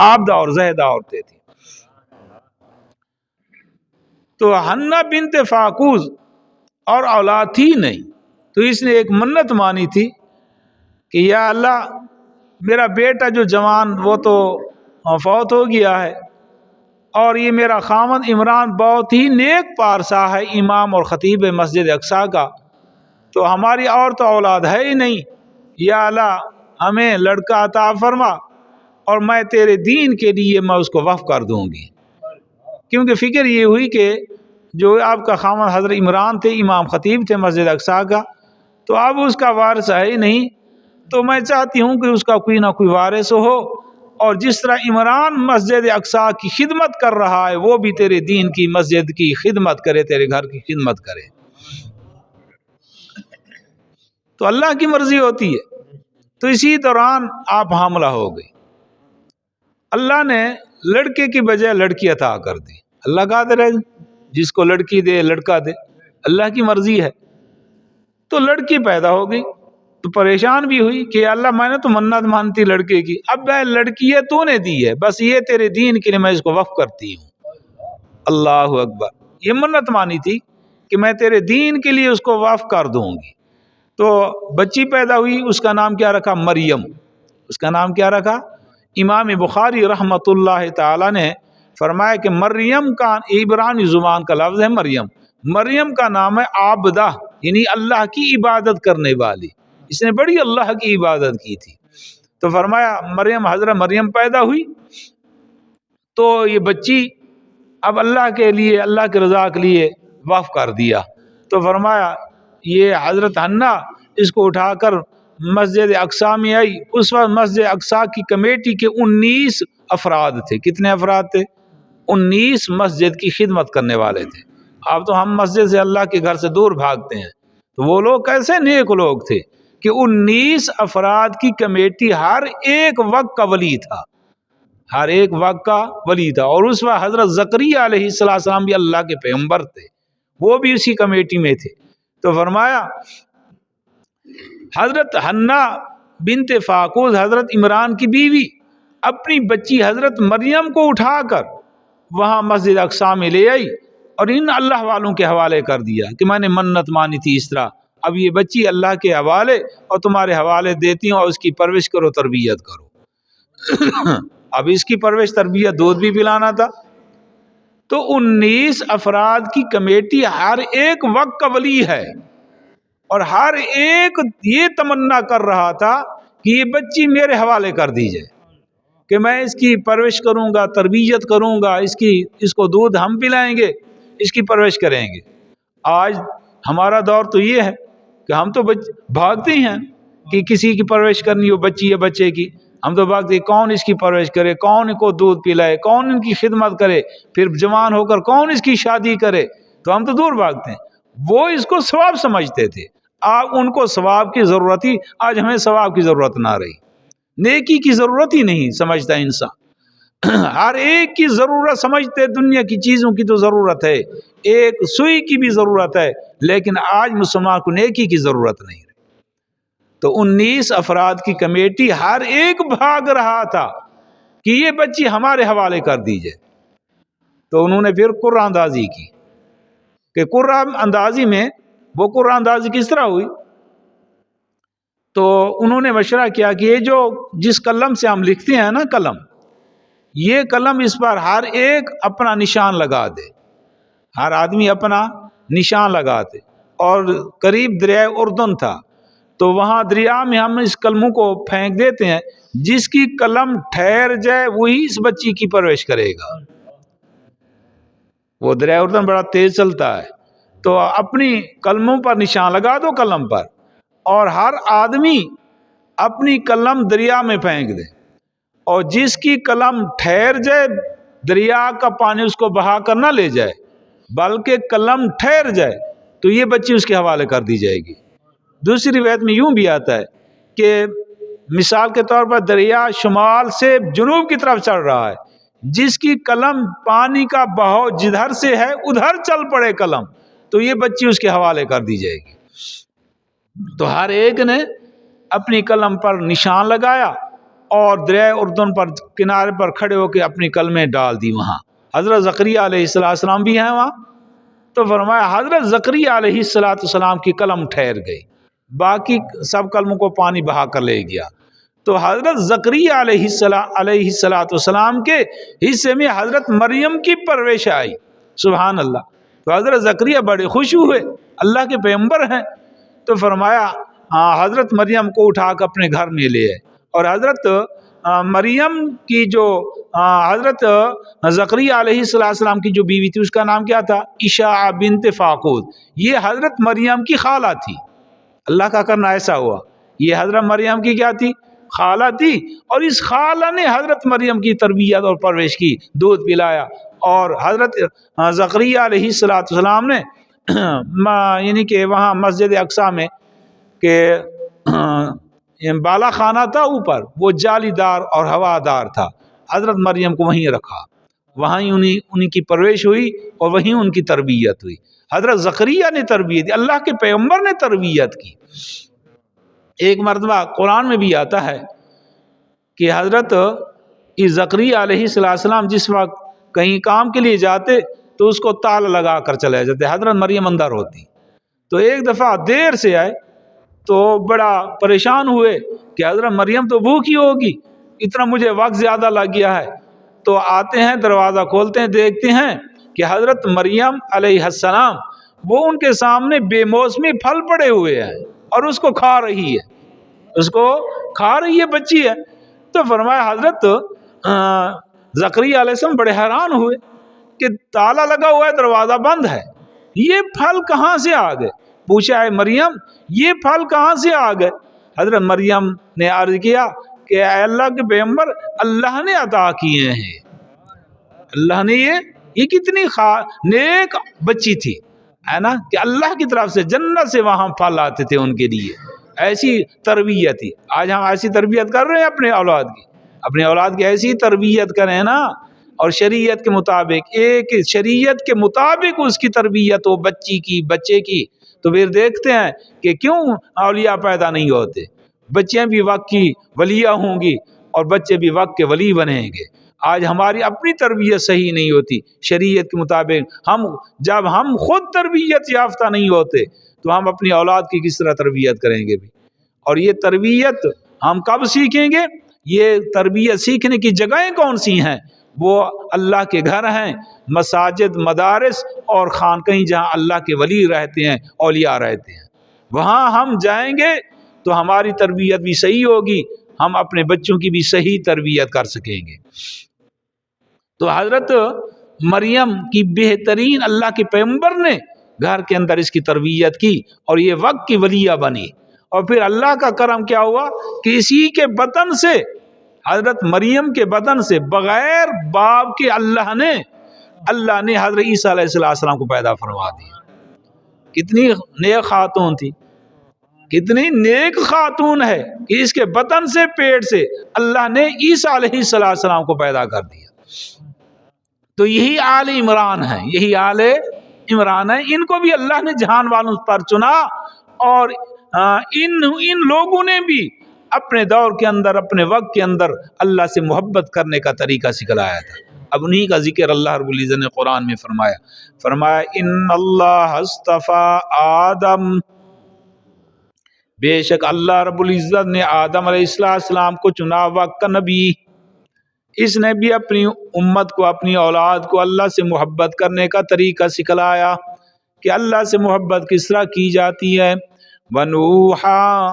آبدہ اور زہدہ عورتیں تھیں. تو حنہ بنت فاقوس اور اولاد تھی نہیں، تو اس نے ایک منت مانی تھی کہ یا اللہ میرا بیٹا جو جوان وہ تو فوت ہو گیا ہے، اور یہ میرا خاوند عمران بہت ہی نیک پارسا ہے، امام اور خطیب مسجد اقصیٰ کا، تو ہماری اور تو اولاد ہے ہی نہیں، یا اللہ ہمیں لڑکا عطا فرما اور میں تیرے دین کے لیے میں اس کو وقف کر دوں گی. کیونکہ فکر یہ ہوئی کہ جو آپ کا خاوند حضرت عمران تھے، امام خطیب تھے مسجد اقصیٰ کا، تو اب اس کا وارث ہے ہی نہیں، تو میں چاہتی ہوں کہ اس کا کوئی نہ کوئی وارث ہو، اور جس طرح عمران مسجد اقصیٰ کی خدمت کر رہا ہے وہ بھی تیرے دین کی مسجد کی خدمت کرے، تیرے گھر کی خدمت کرے. تو اللہ کی مرضی ہوتی ہے. تو اسی دوران آپ حاملہ ہو گئی. اللہ نے لڑکے کی بجائے لڑکی عطا کر دی. اللہ قادر ہے، جس کو لڑکی دے لڑکا دے، اللہ کی مرضی ہے. تو لڑکی پیدا ہو گئی تو پریشان بھی ہوئی کہ اللہ میں نے تو منت مانتی لڑکے کی، اب لڑکی ہے تو نے دی ہے، بس یہ تیرے دین کے لیے میں اس کو وقف کرتی ہوں. اللہ اکبر. یہ منت مانی تھی کہ میں تیرے دین کے لیے اس کو وقف کر دوں گی. تو بچی پیدا ہوئی، اس کا نام کیا رکھا؟ مریم. اس کا نام کیا رکھا؟ امام بخاری رحمۃ اللہ تعالی نے فرمایا کہ مریم کا عبرانی زبان کا لفظ ہے مریم. مریم کا نام ہے عابدہ، یعنی اللہ کی عبادت کرنے والی. اس نے بڑی اللہ کی عبادت کی تھی. تو فرمایا مریم، حضرت مریم پیدا ہوئی تو یہ بچی اب اللہ کے لیے، اللہ کے رضا کے لیے وقف کر دیا. تو فرمایا یہ حضرت حنہ اس کو اٹھا کر مسجد اقصیٰ میں آئی. اس وقت مسجد اقصیٰ کی کمیٹی کے 19 افراد تھے. کتنے افراد تھے؟ 19 مسجد کی خدمت کرنے والے تھے. اب تو ہم مسجد سے اللہ کے گھر سے دور بھاگتے ہیں، تو وہ لوگ کیسے نیک لوگ تھے کہ 19 افراد کی کمیٹی ہر ایک وقت کا ولی تھا، ہر ایک وقت کا ولی تھا. اور اس وقت حضرت زکریہ علیہ السلام بھی اللہ کے پیغمبر تھے، وہ بھی اسی کمیٹی میں تھے. تو فرمایا حضرت حنہ بنت فاقوس حضرت عمران کی بیوی اپنی بچی حضرت مریم کو اٹھا کر وہاں مسجد اقصیٰ میں لے آئی اور ان اللہ والوں کے حوالے کر دیا کہ میں نے منت مانی تھی اس طرح، اب یہ بچی اللہ کے حوالے اور تمہارے حوالے دیتی ہوں، اور اس کی پرورش کرو، تربیت کرو. اب اس کی پرورش تربیت، دودھ بھی پلانا تھا. تو 19 افراد کی کمیٹی ہر ایک وقت کا ولی ہے، اور ہر ایک یہ تمنا کر رہا تھا کہ یہ بچی میرے حوالے کر دی جائے، کہ میں اس کی پرورش کروں گا، تربیت کروں گا، اس کو دودھ ہم پلائیں گے، اس کی پرورش کریں گے. آج ہمارا دور تو یہ ہے کہ ہم تو بھاگتے ہیں کہ کسی کی پرورش کرنی ہو، بچی یا بچے کی، ہم تو بھاگتے ہیں کون اس کی پرورش کرے، کون ان کو دودھ پلائے، کون ان کی خدمت کرے، پھر جوان ہو کر کون اس کی شادی کرے. تو ہم تو دور بھاگتے ہیں. وہ اس کو ثواب سمجھتے تھے. آج ان کو ثواب کی ضرورت ہی، آج ہمیں ثواب کی ضرورت نہ رہی، نیکی کی ضرورت ہی نہیں سمجھتا انسان. ہر ایک کی ضرورت سمجھتے، دنیا کی چیزوں کی تو ضرورت ہے، ایک سوئی کی بھی ضرورت ہے، لیکن آج مسلمان کو نیکی کی ضرورت نہیں رہی. تو 19 افراد کی کمیٹی ہر ایک بھاگ رہا تھا کہ یہ بچی ہمارے حوالے کر دیجئے. تو انہوں نے پھر قرآن اندازی کی کہ قرآن اندازی میں، وہ قرآن اندازی کس طرح ہوئی؟ تو انہوں نے مشورہ کیا کہ یہ جو جس قلم سے ہم لکھتے ہیں نا قلم، یہ قلم اس پر ہر ایک اپنا نشان لگا دے، ہر آدمی اپنا نشان لگا دے. اور قریب دریائے اردن تھا، تو وہاں دریا میں ہم اس قلموں کو پھینک دیتے ہیں، جس کی قلم ٹھہر جائے وہی اس بچی کی پرورش کرے گا. وہ دریائے اردن بڑا تیز چلتا ہے، تو اپنی قلموں پر نشان لگا دو قلم پر، اور ہر آدمی اپنی قلم دریا میں پھینک دے، اور جس کی قلم ٹھہر جائے، دریا کا پانی اس کو بہا کر نہ لے جائے بلکہ قلم ٹھہر جائے، تو یہ بچی اس کے حوالے کر دی جائے گی. دوسری روایت میں یوں بھی آتا ہے کہ مثال کے طور پر دریا شمال سے جنوب کی طرف چل رہا ہے، جس کی قلم پانی کا بہاؤ جدھر سے ہے ادھر چل پڑے قلم، تو یہ بچی اس کے حوالے کر دی جائے گی. تو ہر ایک نے اپنی قلم پر نشان لگایا اور دریائے اردن پر کنارے پر کھڑے ہو کے اپنی کلمیں ڈال دی وہاں. حضرت زکریا علیہ السلام بھی ہیں وہاں. تو فرمایا حضرت زکریا علیہ السلام کی قلم ٹھہر گئی، باقی سب قلموں کو پانی بہا کر لے گیا. تو حضرت زکریا علیہ السلام کے حصے میں حضرت مریم کی پرورش آئی. سبحان اللہ. تو حضرت زکریا بڑے خوش ہوئے، اللہ کے پیغمبر ہیں. تو فرمایا حضرت مریم کو اٹھا کر اپنے گھر میں لے آئے. اور حضرت مریم کی جو حضرت زکریا علیہ السلام کی جو بیوی تھی اس کا نام کیا تھا؟ اشاع بنت فاقود. یہ حضرت مریم کی خالہ تھی. اللہ کا کرنا ایسا ہوا، یہ حضرت مریم کی کیا تھی؟ خالہ تھی. اور اس خالہ نے حضرت مریم کی تربیت اور پرورش کی، دودھ پلایا. اور حضرت زکریا علیہ السلام نے یعنی کہ وہاں مسجد اقصی میں کہ بالا خانہ تھا اوپر، وہ جالی دار اور ہوادار تھا. حضرت مریم کو وہیں رکھا، وہیں انہیں کی پرورش ہوئی اور وہیں ان کی تربیت ہوئی. حضرت زکریا نے تربیت دی، اللہ کے پیغمبر نے تربیت کی. ایک مرتبہ قرآن میں بھی آتا ہے کہ حضرت زکریا علیہ السلام جس وقت کہیں کام کے لیے جاتے تو اس کو تالا لگا کر چلے جاتے، حضرت مریم اندر ہوتی. تو ایک دفعہ دیر سے آئے تو بڑا پریشان ہوئے کہ حضرت مریم تو بھوکی ہوگی، اتنا مجھے وقت زیادہ لگ گیا ہے. تو آتے ہیں، دروازہ کھولتے ہیں، دیکھتے ہیں کہ حضرت مریم علیہ السلام وہ ان کے سامنے بے موسمی پھل پڑے ہوئے ہیں اور اس کو کھا رہی ہے، بچی ہے. تو فرمایا حضرت زکریا علیہ السلام بڑے حیران ہوئے کہ تالا لگا ہوا ہے، دروازہ بند ہے، یہ پھل کہاں سے آ گئے؟ پوچھا ہے مریم یہ پھل کہاں سے آ گئے؟ حضرت مریم نے عرض کیا کہ اے اللہ کے پیغمبر، اللہ نے عطا کیے ہیں. اللہ نے یہ کتنی نیک بچی تھی، ہے نا، کہ اللہ کی طرف سے جنت سے وہاں پھل آتے تھے ان کے لیے. ایسی تربیت تھی. آج ہم ایسی تربیت کر رہے ہیں اپنے اولاد کی ایسی تربیت کریں نا، اور شریعت کے مطابق، ایک شریعت کے مطابق اس کی تربیت ہو بچے کی. تو پھر دیکھتے ہیں کہ کیوں اولیاء پیدا نہیں ہوتے. بچیاں بھی وقت کی ولیاں ہوں گی اور بچے بھی وقت کے ولی بنیں گے. آج ہماری اپنی تربیت صحیح نہیں ہوتی شریعت کے مطابق. جب ہم خود تربیت یافتہ نہیں ہوتے تو ہم اپنی اولاد کی کس طرح تربیت کریں گے بھی؟ اور یہ تربیت ہم کب سیکھیں گے؟ یہ تربیت سیکھنے کی جگہیں کون سی ہیں؟ وہ اللہ کے گھر ہیں، مساجد، مدارس اور خانقاہیں جہاں اللہ کے ولی رہتے ہیں، اولیاء رہتے ہیں. وہاں ہم جائیں گے تو ہماری تربیت بھی صحیح ہوگی، ہم اپنے بچوں کی بھی صحیح تربیت کر سکیں گے. تو حضرت مریم کی بہترین اللہ کے پیغمبر نے گھر کے اندر اس کی تربیت کی اور یہ وقت کی ولیہ بنی. اور پھر اللہ کا کرم کیا ہوا کہ اسی کے بطن سے، حضرت مریم کے بطن سے، بغیر باپ کے اللہ نے حضرت عیسیٰ علیہ السلام کو پیدا فرما دیا. کتنی نیک خاتون تھی، کتنی نیک خاتون ہے کہ اس کے بطن سے، پیٹ سے اللہ نے عیسیٰ علیہ السلام کو پیدا کر دیا. تو یہی آل عمران ہے، ان کو بھی اللہ نے جہان والوں پر چنا. اور ان لوگوں نے بھی اپنے دور کے اندر، اپنے وقت کے اندر اللہ سے محبت کرنے کا طریقہ سکھلایا تھا. اب انہی کا ذکر اللہ رب العزت نے قرآن میں فرمایا ان اللہ اصطفیٰ آدم، بے شک اللہ رب العزت نے آدم علیہ السلام کو چنا وقت کا نبی. اس نے بھی اپنی امت کو، اپنی اولاد کو اللہ سے محبت کرنے کا طریقہ سکھلایا کہ اللہ سے محبت کس طرح کی جاتی ہے. ونوحا،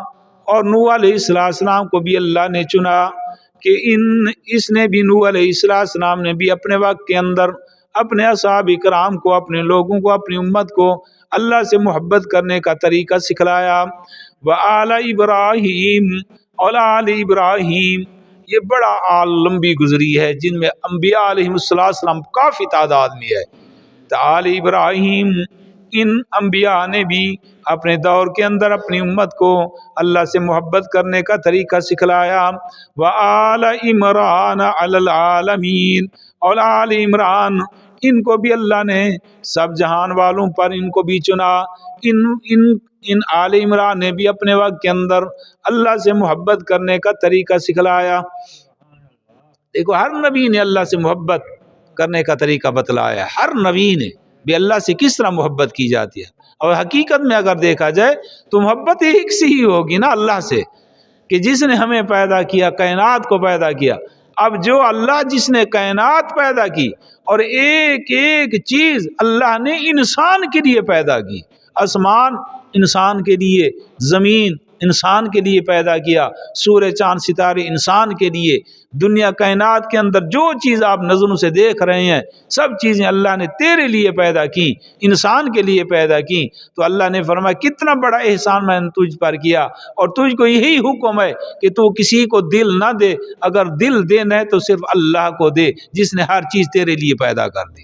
اور نوح علیہ السلام کو بھی اللہ نے چنا کہ اس نے بھی، نوح علیہ السلام نے بھی اپنے وقت کے اندر اپنے اصحاب کرام کو، اپنے لوگوں کو، اپنی امت کو اللہ سے محبت کرنے کا طریقہ سکھلایا. وآل ابراہیم، اور آل ابراہیم، یہ بڑا آل لمبی گزری ہے جن میں انبیاء علیہ السلام کافی تعداد میں ہے. تو آل ابراہیم، ان انبیاء نے بھی اپنے دور کے اندر اپنی امت کو اللہ سے محبت کرنے کا طریقہ سکھلایا. وآل عمران علی العالمین، اور آل عمران، ان کو بھی اللہ نے سب جہان والوں پر ان کو بھی چنا. ان آل عمران نے بھی اپنے وقت کے اندر اللہ سے محبت کرنے کا طریقہ سکھلایا. دیکھو ہر نبی نے اللہ سے محبت کرنے کا طریقہ بتلایا. ہر نبی نے بھی اللہ سے کس طرح محبت کی جاتی ہے. اور حقیقت میں اگر دیکھا جائے تو محبت ایک سی ہی ہوگی نا اللہ سے، کہ جس نے ہمیں پیدا کیا، کائنات کو پیدا کیا. اب جو اللہ جس نے کائنات پیدا کی اور ایک ایک چیز اللہ نے انسان کے لیے پیدا کی، آسمان انسان کے لیے، زمین انسان کے لیے پیدا کیا، سورج چاند ستارے انسان کے لیے، دنیا کائنات کے اندر جو چیز آپ نظروں سے دیکھ رہے ہیں سب چیزیں اللہ نے تیرے لیے پیدا کی، انسان کے لیے پیدا کی. تو اللہ نے فرمایا کتنا بڑا احسان میں نے تجھ پر کیا، اور تجھ کو یہی حکم ہے کہ تو کسی کو دل نہ دے، اگر دل دینا ہے تو صرف اللہ کو دے جس نے ہر چیز تیرے لیے پیدا کر دی.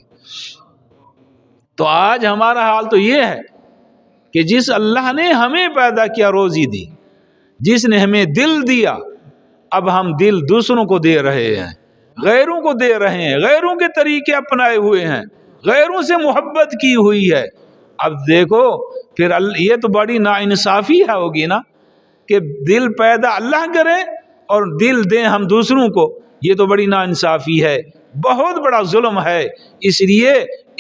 تو آج ہمارا حال تو یہ ہے کہ جس اللہ نے ہمیں پیدا کیا، روزی دی، جس نے ہمیں دل دیا، اب ہم دل دوسروں کو دے رہے ہیں، غیروں کو دے رہے ہیں، غیروں کے طریقے اپنائے ہوئے ہیں، غیروں سے محبت کی ہوئی ہے. اب دیکھو پھر یہ تو بڑی ناانصافی ہوگی نا کہ دل پیدا اللہ کرے اور دل دیں ہم دوسروں کو. یہ تو بڑی ناانصافی ہے، بہت بڑا ظلم ہے. اس لیے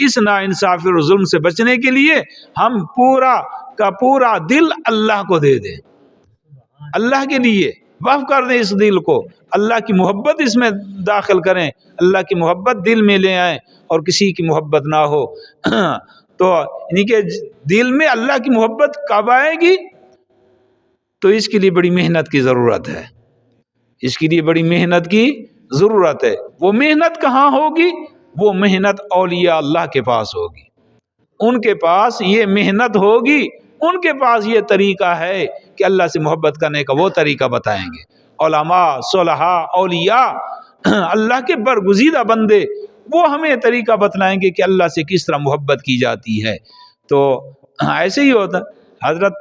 اس ناانصافی اور ظلم سے بچنے کے لیے ہم پورا کا پورا دل اللہ کو دے دیں، اللہ کے لیے وقف کر دیں. اس دل کو اللہ کی محبت اس میں داخل کریں، اللہ کی محبت دل میں لے آئیں اور کسی کی محبت نہ ہو. تو یعنی کہ دل میں اللہ کی محبت کب آئے گی؟ تو اس کے لیے بڑی محنت کی ضرورت ہے، اس کے لیے بڑی محنت کی ضرورت ہے. وہ محنت کہاں ہوگی؟ وہ محنت اولیاء اللہ کے پاس ہوگی. ان کے پاس یہ محنت ہوگی، ان کے پاس یہ طریقہ ہے کہ اللہ سے محبت کرنے کا وہ طریقہ بتائیں گے. علماء، صلحاء، اولیاء، اللہ کے برگزیدہ بندے وہ ہمیں طریقہ بتلائیں گے کہ اللہ سے کس طرح محبت کی جاتی ہے. تو ایسے ہی ہوتا. حضرت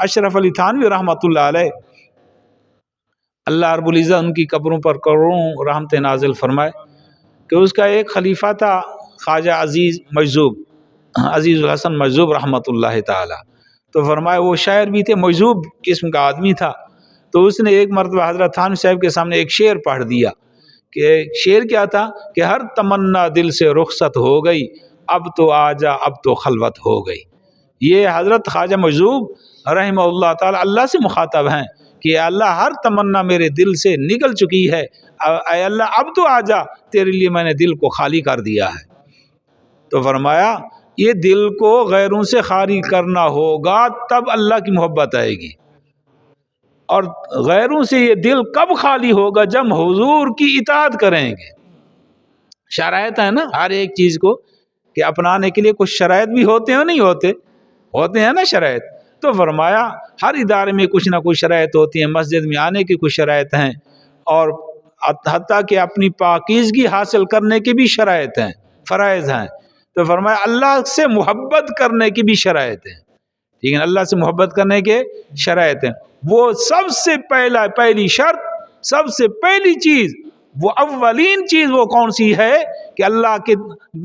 اشرف علی تھانوی رحمۃ اللہ علیہ، اللہ رب العزت ان کی قبروں پر کروڑوں رحمت نازل فرمائے، کہ اس کا ایک خلیفہ تھا خواجہ عزیز الحسن مجذوب رحمۃ اللہ تعالی. تو فرمایا وہ شاعر بھی تھے، مجذوب قسم کا آدمی تھا. تو اس نے ایک مرتبہ حضرت تھانوی صاحب کے سامنے ایک شعر پڑھ دیا. کہ شعر کیا تھا کہ ہر تمنا دل سے رخصت ہو گئی، اب تو آجا اب تو خلوت ہو گئی. یہ حضرت خواجہ مجذوب رحمہ اللہ تعالی اللہ سے مخاطب ہیں کہ اے اللہ ہر تمنا میرے دل سے نکل چکی ہے، اے اللہ اب تو آجا، تیرے لیے میں نے دل کو خالی کر دیا ہے. تو فرمایا یہ دل کو غیروں سے خالی کرنا ہوگا تب اللہ کی محبت آئے گی. اور غیروں سے یہ دل کب خالی ہوگا؟ جب حضور کی اطاعت کریں گے. شرائط ہے نا ہر ایک چیز کو کہ اپنانے کے لیے کچھ شرائط بھی ہوتے ہیں، نہیں ہوتے ہیں نا شرائط. تو فرمایا ہر ادارے میں کچھ نہ کچھ شرائط ہوتی ہیں، مسجد میں آنے کی کچھ شرائط ہیں، اور حتیٰ کہ اپنی پاکیزگی حاصل کرنے کی بھی شرائط ہیں، فرائض ہیں. تو فرمایا اللہ سے محبت کرنے کی بھی شرائط ہیں. ٹھیک ہے، اللہ سے محبت کرنے کے شرائط ہیں. وہ سب سے پہلی شرط، سب سے پہلی چیز، وہ اولین چیز وہ کون سی ہے کہ اللہ کی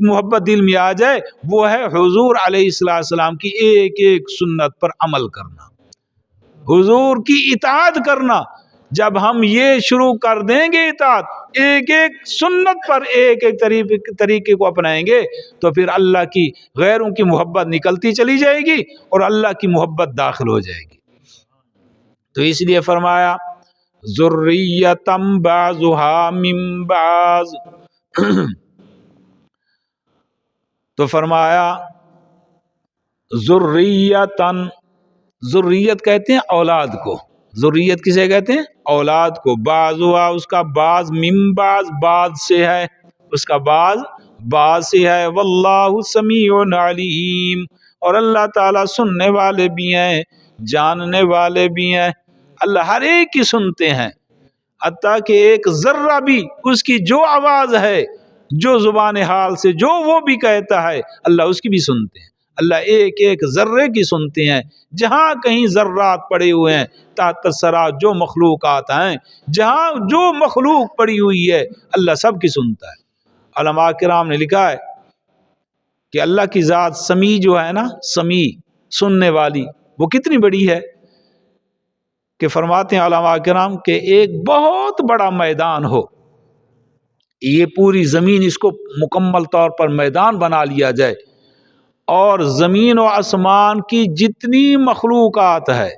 محبت دل میں آ جائے؟ وہ ہے حضور علیہ السلام کی ایک ایک سنت پر عمل کرنا، حضور کی اطاعت کرنا. جب ہم یہ شروع کر دیں گے اطاعت، ایک ایک سنت پر ایک ایک طریقے کو اپنائیں گے، تو پھر اللہ کی غیروں کی محبت نکلتی چلی جائے گی اور اللہ کی محبت داخل ہو جائے گی. تو اس لیے فرمایا ذریۃم بعضھا من بعض. تو فرمایا ذریۃن، ذریت کہتے ہیں اولاد کو. ذریت کسے کہتے ہیں؟ اولاد کو. بعضھا اس کا بعض، من بعض بعض سے ہے، اس کا بعض سے ہے. واللہ سمیع علیم، اور اللہ تعالیٰ سننے والے بھی ہیں، جاننے والے بھی ہیں. اللہ ہر ایک کی سنتے ہیں، حتیٰ کہ ایک ذرہ بھی اس کی جو آواز ہے، جو زبان حال سے جو وہ بھی کہتا ہے، اللہ اس کی بھی سنتے ہیں. اللہ ایک ایک ذرے کی سنتے ہیں. جہاں کہیں ذرات پڑے ہوئے ہیں تحت الثری، جو مخلوقات ہیں، جہاں جو مخلوق پڑی ہوئی ہے، اللہ سب کی سنتا ہے. علماء کرام نے لکھا ہے کہ اللہ کی ذات سمیع جو ہے نا، سمیع سننے والی، وہ کتنی بڑی ہے کہ فرماتے ہیں علماء کرام کہ ایک بہت بڑا میدان ہو، یہ پوری زمین اس کو مکمل طور پر میدان بنا لیا جائے، اور زمین و آسمان کی جتنی مخلوقات ہے،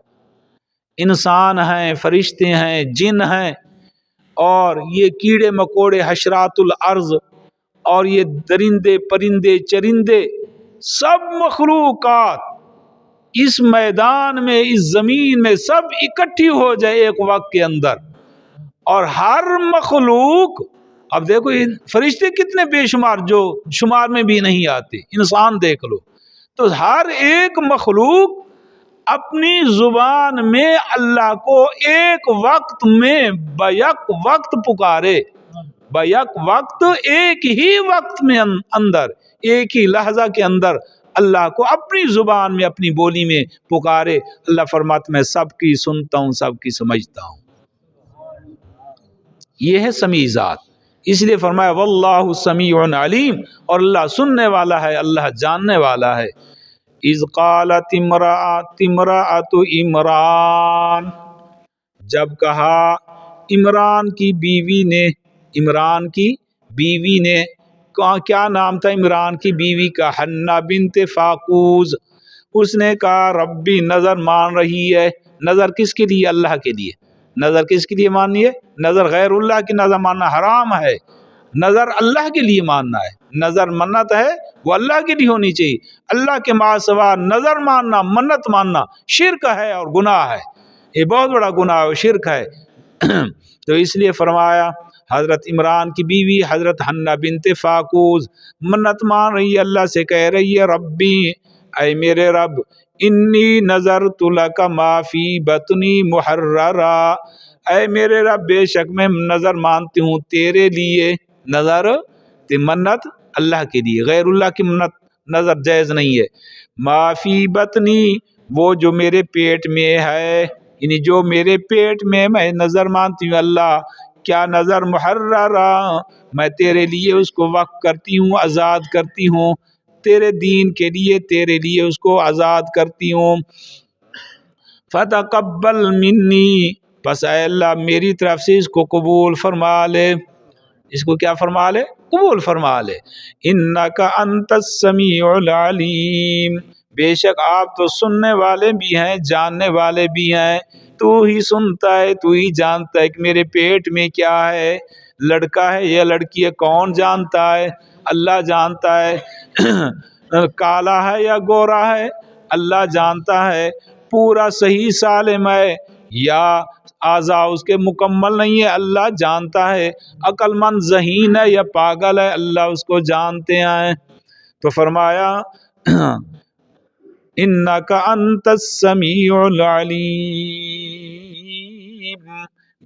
انسان ہیں، فرشتے ہیں، جن ہیں، اور یہ کیڑے مکوڑے حشرات الارض، اور یہ درندے پرندے چرندے، سب مخلوقات اس میدان میں، اس زمین میں سب اکٹھی ہو جائے ایک وقت کے اندر، اور ہر مخلوق، اب دیکھو یہ فرشتے کتنے بے شمار جو شمار میں بھی نہیں آتے، انسان دیکھ لو، تو ہر ایک مخلوق اپنی زبان میں اللہ کو ایک وقت میں بیک وقت پکارے، بیک وقت، ایک ہی وقت میں اندر، ایک ہی لحظہ کے اندر اللہ کو اپنی زبان میں، اپنی بولی میں پکارے۔ اللہ فرماتا میں سب کی سنتا ہوں، سب کی سمجھتا ہوں۔ یہ ہے سمیع ذات، اس لیے فرمایا واللہ سمیع علیم، اور اللہ سننے والا ہے، اللہ جاننے والا ہے۔ اذ قالت امرأۃ عمران، جب کہا عمران کی بیوی نے، عمران کی بیوی نے، کیا نام تھا عمران کی بیوی کا؟ حنہ بنت فاقوز۔ اس نے کہا ربی، نظر مان رہی ہے، نظر کس کے لیے؟ اللہ کے لیے۔ نظر کس کے لیے ماننی ہے؟ نظر غیر اللہ کی نظر ماننا حرام ہے، نظر اللہ کے لیے ماننا ہے۔ نظر منت ہے وہ اللہ کے لیے ہونی چاہیے، اللہ کے مع سوا نظر ماننا، منت ماننا شرک ہے اور گناہ ہے، یہ بہت بڑا گناہ ہے، شرک ہے۔ تو اس لیے فرمایا حضرت عمران کی بیوی حضرت حنہ بنت فاقوز منت مان رہی ہے، اللہ سے کہہ رہی ہے ربی، اے میرے رب، انی نظرت لک ما فی بطنی محررا، اے میرے رب بے شک میں نظر مانتی ہوں تیرے لیے، نظر منت اللہ کے لیے، غیر اللہ کی منت نظر جائز نہیں ہے۔ ما فی بطنی، وہ جو میرے پیٹ میں ہے، یعنی جو میرے پیٹ میں نظر مانتی ہوں اللہ، کیا نظر محررا، میں تیرے لیے اس کو وقف کرتی ہوں، آزاد کرتی ہوں، تیرے دین کے لیے، تیرے لیے اس کو آزاد کرتی ہوں۔ فتقبل منی، بس اے اللہ میری طرف سے اس کو قبول فرما لے، اس کو کیا فرما لے؟ قبول فرما لے۔ انک انت السمیع العلیم، بے شک آپ تو سننے والے بھی ہیں، جاننے والے بھی ہیں، تو ہی سنتا ہے، تو ہی جانتا ہے کہ میرے پیٹ میں کیا ہے، لڑکا ہے یا لڑکی ہے، کون جانتا ہے؟ اللہ جانتا ہے۔ کالا ہے یا گورا ہے، اللہ جانتا ہے۔ پورا صحیح سالم ہے یا اعضاء اس کے مکمل نہیں ہے، اللہ جانتا ہے۔ عقل مند ذہین ہے یا پاگل ہے، اللہ اس کو جانتے ہیں۔ تو فرمایا انک انت السمیع العلیم،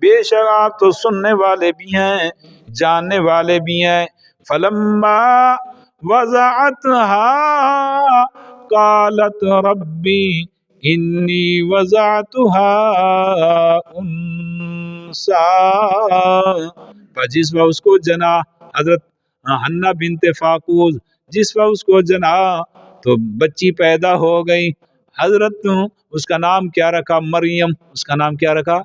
بے شک آپ تو سننے والے بھی ہیں، جاننے والے بھی ہیں۔ فلما وضعتها قالت ربی انی وضعتها انثی، پر جس وقت اس کو جنا حضرت حنہ بنت فاقوز، جس وقت اس کو جنا تو بچی پیدا ہو گئی۔ حضرت اس کا نام کیا رکھا؟ مریم، اس کا نام کیا رکھا؟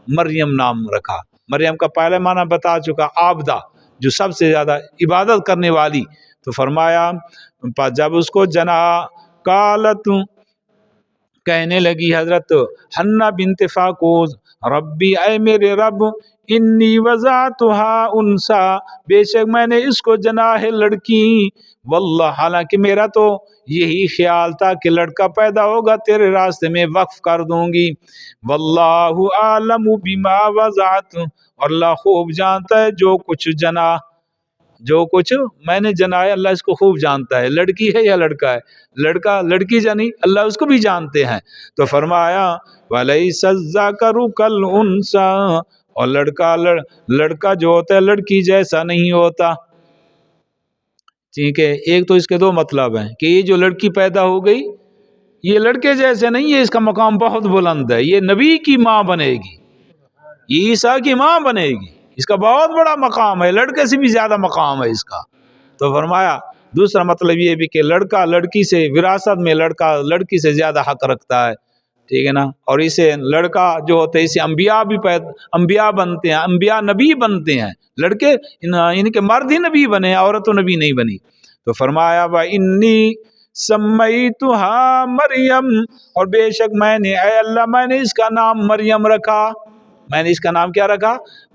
مریم نام رکھا۔ مریم کا پہلے معنی بتا چکا، عابدہ، جو سب سے زیادہ عبادت کرنے والی۔ تو فرمایا جب اس کو جنا، قالت، کہنے لگی حضرت حنہ بنت فاقوز ربی، اے میرے رب، انی وضعتها انثی، بے شک میں نے اس کو جنا ہے لڑکی، واللہ، حالانکہ میرا تو یہی خیال تھا کہ لڑکا پیدا ہوگا تیرے راستے میں وقف کر دوں گی، واللہ اعلم بما وضعت، اور اللہ خوب جانتا ہے جو کچھ جنا، جو کچھ میں نے جنا ہے، اللہ اس کو خوب جانتا ہے، لڑکی ہے یا لڑکا ہے، لڑکا لڑکی جانی، اللہ اس کو بھی جانتے ہیں۔ تو فرمایا وَلَيْسَ الذَّكَرُ كَالْأُنثَىٰ، اور لڑکا جو ہوتا ہے لڑکی جیسا نہیں ہوتا۔ ٹھیک ہے، ایک تو اس کے دو مطلب ہیں کہ یہ جو لڑکی پیدا ہو گئی یہ لڑکے جیسے نہیں ہے، اس کا مقام بہت بلند ہے، یہ نبی کی ماں بنے گی، یہ عیسیٰ کی ماں بنے گی، اس کا بہت بڑا مقام ہے، لڑکے سے بھی زیادہ مقام ہے اس کا۔ تو فرمایا دوسرا مطلب یہ بھی کہ لڑکا لڑکی سے وراثت میں لڑکا لڑکی سے زیادہ حق رکھتا ہے، ٹھیک ہے نا، اور اسے لڑکا جو ہوتا ہے اسے انبیاء بنتے ہیں، انبیاء نبی بنتے ہیں، لڑکے ان کے مرد ہی نبی بنے، عورت و نبی نہیں بنی۔ تو فرمایا وَإِنِّي سَمَّيْتُهَا مریم، اور بے شک میں نے، اے اللہ میں نے اس کا نام مریم رکھا، میں نے اس کا نام کیا رکھا؟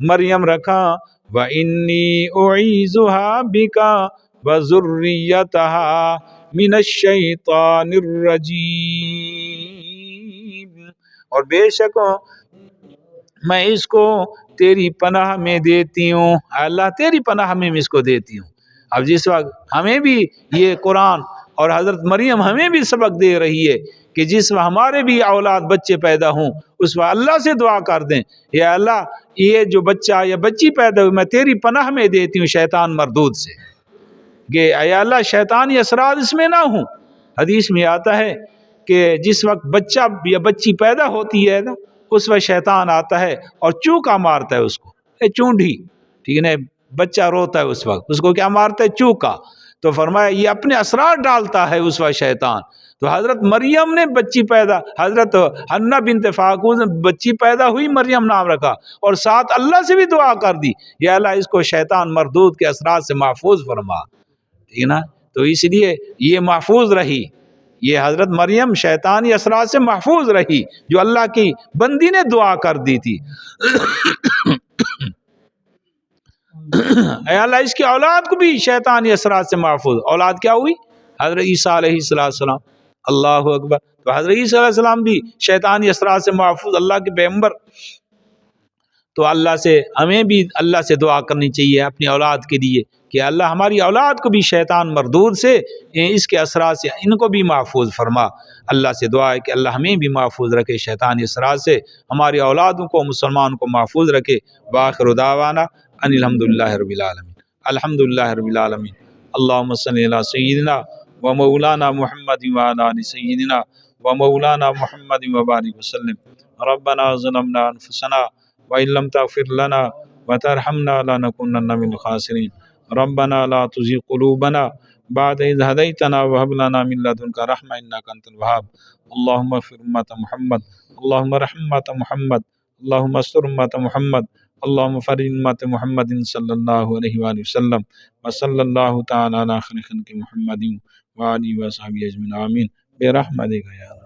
مریم رکھا۔ وَإِنِّي أُعِيذُهَا بِكَ وَذُرِّيَّتَهَا مِنَ الشَّيْطَانِ الرَّجِيمِ، اور بے شک میں اس کو تیری پناہ میں دیتی ہوں، اللہ تیری پناہ میں اس کو دیتی ہوں۔ اب جس وقت ہمیں بھی یہ قرآن اور حضرت مریم ہمیں بھی سبق دے رہی ہے کہ جس وقت ہمارے بھی اولاد بچے پیدا ہوں اس وقت اللہ سے دعا کر دیں، یا اللہ یہ جو بچہ یا بچی پیدا ہوئی میں تیری پناہ میں دیتی ہوں شیطان مردود سے، کہ اے اللہ شیطانی اثرات اس میں نہ ہوں۔ حدیث میں آتا ہے کہ جس وقت بچہ یا بچی پیدا ہوتی ہے نا اس وقت شیطان آتا ہے اور چوکا مارتا ہے اس کو، چونڈی، ٹھیک ہے نا، بچہ روتا ہے اس وقت اس کو کیا مارتا ہے؟ چوکا۔ تو فرمایا یہ اپنے اثرات ڈالتا ہے اس وقت شیطان۔ تو حضرت مریم نے بچی پیدا، حضرت حنہ بنت فاقوس نے بچی پیدا ہوئی مریم نام رکھا، اور ساتھ اللہ سے بھی دعا کر دی یا اللہ اس کو شیطان مردود کے اثرات سے محفوظ فرما، ٹھیک ہے نا۔ تو اس لیے یہ محفوظ رہی، یہ حضرت مریم شیطانی اثرات سے محفوظ رہی جو اللہ کی بندی نے دعا کر دی تھی۔ اے اللہ اس کی اولاد کو بھی شیطانی اثرات سے محفوظ، اولاد کیا ہوئی؟ حضرت عیسیٰ علیہ السلام، اللہ اکبر۔ تو حضرت عیسیٰ علیہ السلام بھی شیطانی اثرات سے محفوظ، اللہ کے پیغمبر۔ تو اللہ سے ہمیں بھی اللہ سے دعا کرنی چاہیے اپنی اولاد کے لیے کہ اللہ ہماری اولاد کو بھی شیطان مردود سے، اس کے اثرات سے ان کو بھی محفوظ فرما۔ اللہ سے دعا ہے کہ اللہ ہمیں بھی محفوظ رکھے شیطانی اثرات سے، ہماری اولادوں کو مسلمان کو محفوظ رکھے۔ وآخر دعوانا ان الحمدللہ رب العالمین، الحمدللہ رب العالمین۔ اللہم صلی علی سیدنا و مولانا محمد وعلی آل سیدنا و مولانا محمد وبارک وسلم۔ ربنا ظلمنا انفسنا وإن لم تغفر لنا وترحمنا لنكونن من الخاسرين۔ ربنا لا تزغ قلوبنا بعد إذ هديتنا وهب لنا من لدنك رحمة إنك أنت الوهاب۔ اللهم اغفر أمة محمد، اللهم ارحم أمة محمد، اللهم استر أمة محمد، اللهم فرج أمة محمد صلى الله عليه وآله وسلم، وصلى الله تعالى على خير خلق محمد وآله وصحبه أجمعين، آمين برحمتك يا رب۔